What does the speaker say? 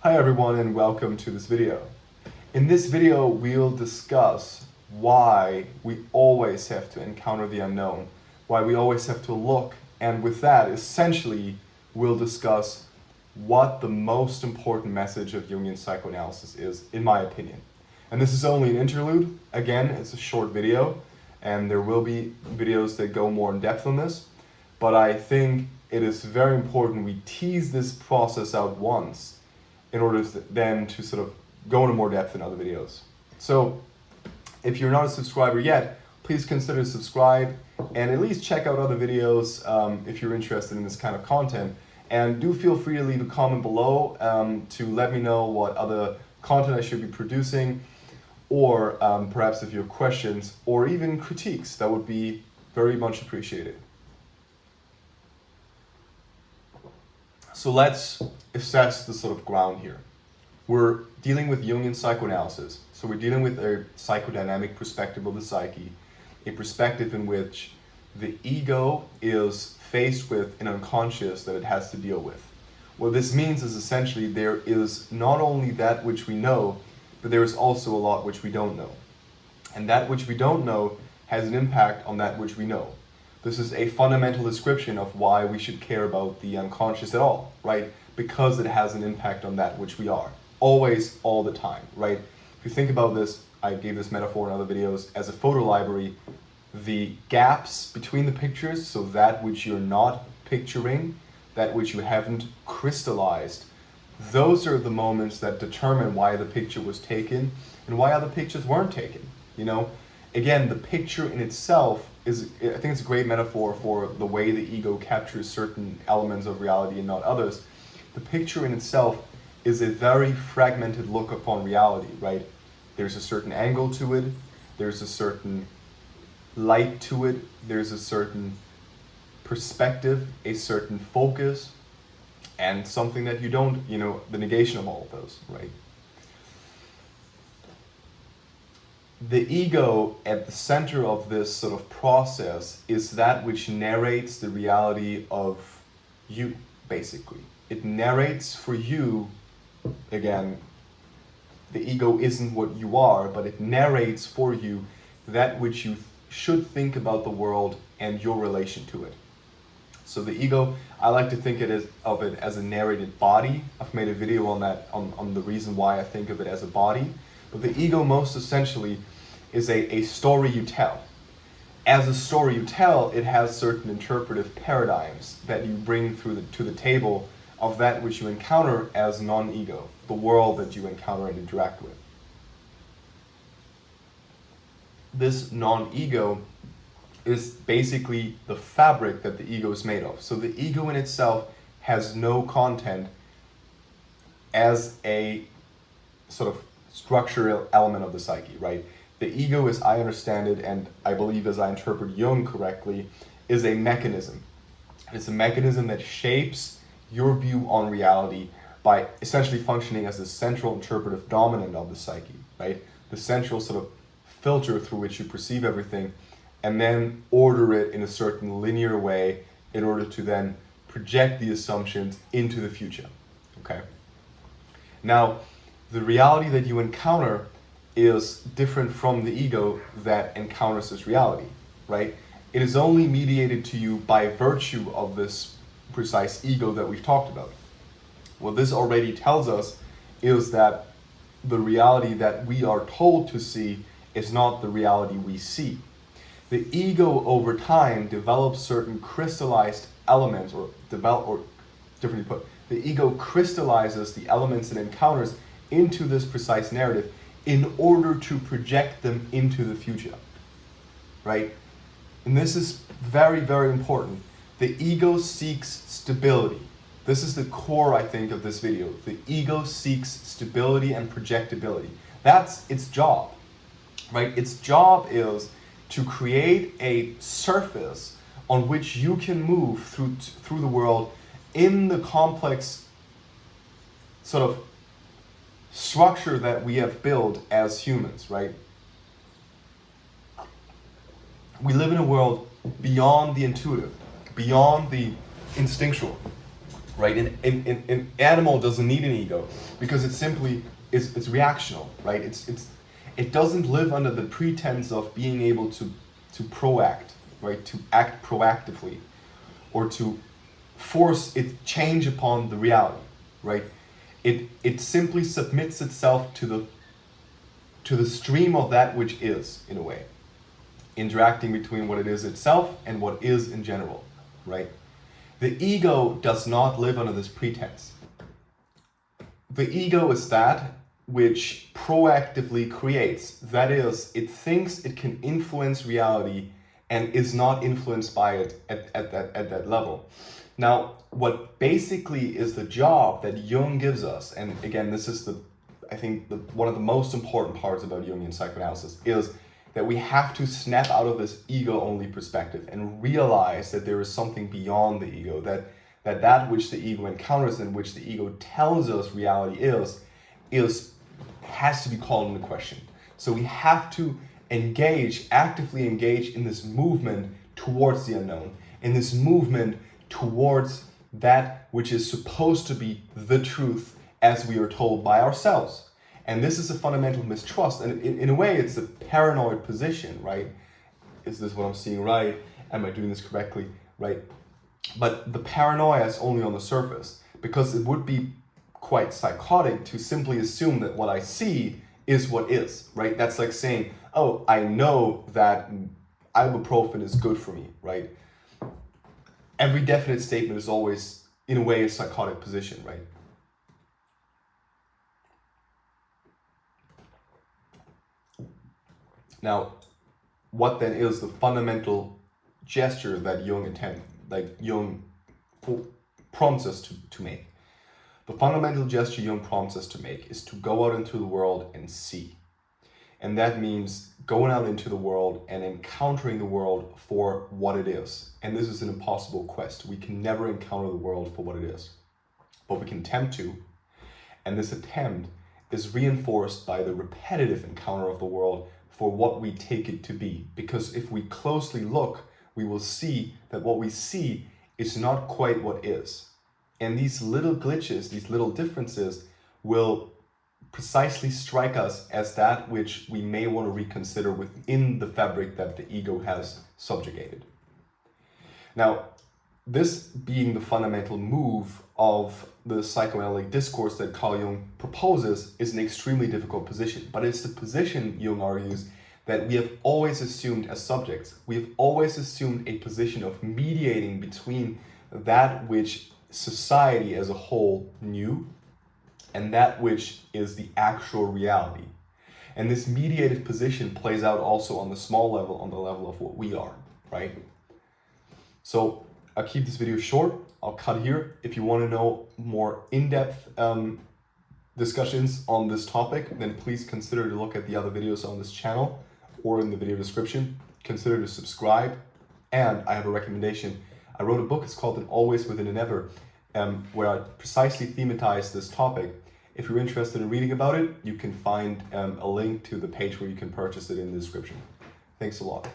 Hi everyone and welcome to this video. In this video we'll discuss why we always have to encounter the unknown, why we always have to look, and with that essentially we'll discuss what the most important message of Jungian psychoanalysis is, in my opinion. And this is only an interlude. Again, it's a short video and there will be videos that go more in depth on this, but I think it is very important we tease this process out once in order then to sort of go into more depth in other videos. So if you're not a subscriber yet, please consider subscribe and at least check out other videos if you're interested in this kind of content. And do feel free to leave a comment below to let me know what other content I should be producing, or perhaps if you have questions or even critiques, that would be very much appreciated. So let's assess the sort of ground here. We're dealing with Jungian psychoanalysis. So we're dealing with a psychodynamic perspective of the psyche, a perspective in which the ego is faced with an unconscious that it has to deal with. What this means is essentially there is not only that which we know, but there is also a lot which we don't know. And that which we don't know has an impact on that which we know. This is a fundamental description of why we should care about the unconscious at all, right? Because it has an impact on that which we are. Always, all the time, right? If you think about this, I gave this metaphor in other videos, as a photo library, the gaps between the pictures, so that which you're not picturing, that which you haven't crystallized, those are the moments that determine why the picture was taken and why other pictures weren't taken, you know? Again, the picture in itself is, I think it's a great metaphor for the way the ego captures certain elements of reality and not others. The picture in itself is a very fragmented look upon reality, right? There's a certain angle to it, there's a certain light to it, there's a certain perspective, a certain focus, and something that you don't, the negation of all of those, right? The ego at the center of this sort of process is that which narrates the reality of you, basically. It narrates for you, again, the ego isn't what you are, but it narrates for you that which you should think about the world and your relation to it. So the ego, I like to think of it as a narrated body. I've made a video on that, on the reason why I think of it as a body. But the ego most essentially is a story you tell. As a story you tell, it has certain interpretive paradigms that you bring to the table of that which you encounter as non-ego, the world that you encounter and interact with. This non-ego is basically the fabric that the ego is made of. So the ego in itself has no content as a sort of structural element of the psyche, right? The ego, as I understand it, and I believe as I interpret Jung correctly, is a mechanism. It's a mechanism that shapes your view on reality by essentially functioning as the central interpretive dominant of the psyche, right? The central sort of filter through which you perceive everything, and then order it in a certain linear way in order to then project the assumptions into the future, okay? Now, the reality that you encounter is different from the ego that encounters this reality, right? It is only mediated to you by virtue of this precise ego that we've talked about. What this already tells us is that the reality that we are told to see is not the reality we see. The ego over time develops certain crystallized elements, or differently put, the ego crystallizes the elements it encounters into this precise narrative in order to project them into the future, right? And this is very, very important. The ego seeks stability. This is the core, I think, of this video. The ego seeks stability and projectability. That's its job, right? Its job is to create a surface on which you can move through the world in the complex sort of structure that we have built as humans, right? We live in a world beyond the intuitive, beyond the instinctual. right? An animal doesn't need an ego because it simply it's reactional, right? It doesn't live under the pretense of being able to proact, right? To act proactively, or to force it change upon the reality, right? It simply submits itself to the stream of that which is, in a way, interacting between what it is itself and what is in general, right? The ego does not live under this pretense. The ego is that which proactively creates. That is, it thinks it can influence reality and is not influenced by it at that level. Now, what basically is the job that Jung gives us, and again, this is one of the most important parts about Jungian psychoanalysis, is that we have to snap out of this ego-only perspective and realize that there is something beyond the ego, that which the ego encounters and which the ego tells us reality has to be called into question. So we have to actively engage in this movement towards the unknown, in this movement towards that which is supposed to be the truth as we are told by ourselves. And this is a fundamental mistrust, and in a way it's a paranoid position, right? Is this what I'm seeing right? Am I doing this correctly, right? But the paranoia is only on the surface, because it would be quite psychotic to simply assume that what I see is what is, right? That's like saying, oh, I know that ibuprofen is good for me, right? Every definite statement is always, in a way, a psychotic position, right? Now, what then is the fundamental gesture that Jung prompts us to make? The fundamental gesture Jung prompts us to make is to go out into the world and see. And that means going out into the world and encountering the world for what it is. And this is an impossible quest. We can never encounter the world for what it is. But we can attempt to. And this attempt is reinforced by the repetitive encounter of the world for what we take it to be. Because if we closely look, we will see that what we see is not quite what is. And these little glitches, these little differences will precisely strike us as that which we may want to reconsider within the fabric that the ego has subjugated. Now, this being the fundamental move of the psychoanalytic discourse that Carl Jung proposes is an extremely difficult position, but it's the position, Jung argues, that we have always assumed as subjects. We have always assumed a position of mediating between that which society as a whole knew and that which is the actual reality. And this mediated position plays out also on the small level, on the level of what we are, right? So I'll keep this video short. I'll cut here. If you want to know more in-depth discussions on this topic, then please consider to look at the other videos on this channel or in the video description. Consider to subscribe. And I have a recommendation. I wrote a book, it's called An Always Within an Ever, where I precisely thematize this topic. If you're interested in reading about it, you can find a link to the page where you can purchase it in the description. Thanks a lot.